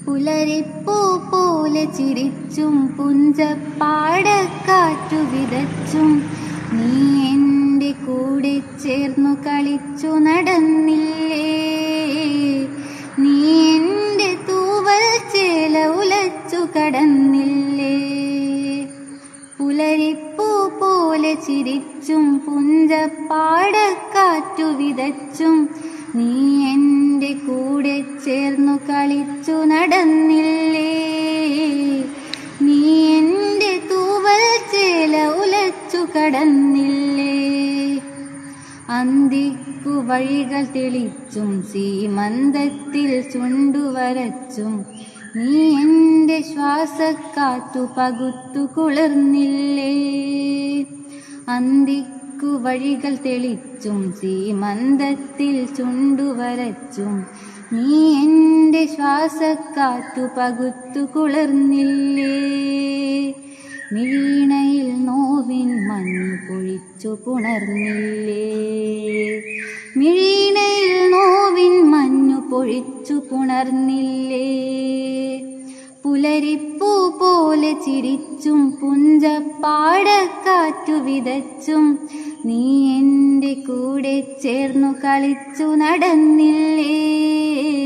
പുലരിപ്പൂ പോലെ ചിരിച്ചും പുഞ്ചപ്പാടക്കാറ്റു വിതച്ചും നീ എൻ്റെ കൂടെ ചേർന്നു കളിച്ചു നടന്നില്ലേ. നീ എൻ്റെ തൂവൽ ചേല ഉലച്ചു കടന്നില്ലേ. പുലരിപ്പൂ പോലെ ചിരിച്ചും പുഞ്ചപ്പാടക്കാറ്റു വിതച്ചും നീ എൻ്റെ കൂടെ ചേർന്നു കളിച്ചു നടന്നില്ലേ. നീ എൻ്റെ തൂവൽ ചേല ഉലച്ചു കടന്നില്ലേ. അന്തിക്കു വഴികൾ തെളിച്ചും സീമന്തത്തിൽ ചുണ്ടുവരച്ചും നീ എൻ്റെ ശ്വാസക്കാറ്റു പകുത്തു കുളിർന്നില്ലേ. അന്തിക്കു വഴികൾ തെളിച്ചും സീമന്തത്തിൽ ചുണ്ടുവരച്ചും നീ എൻ്റെ ശ്വാസക്കാറ്റു പകുത്തു കുളിർന്നില്ലേ. മിഴീണയിൽ നോവിൻ മഞ്ഞു പൊഴിച്ചു പുണർന്നില്ലേ. മിഴീണയിൽ നോവിൻ മഞ്ഞു പൊഴിച്ചു പുണർന്നില്ലേ. പുലരിപ്പൂ പോലെ ചിരിച്ചും പുഞ്ചപ്പാടക്കാറ്റു വിതച്ചും നീ എൻ്റെ കൂടെ ചേർന്നു കളിച്ചു നടന്നില്ലേ.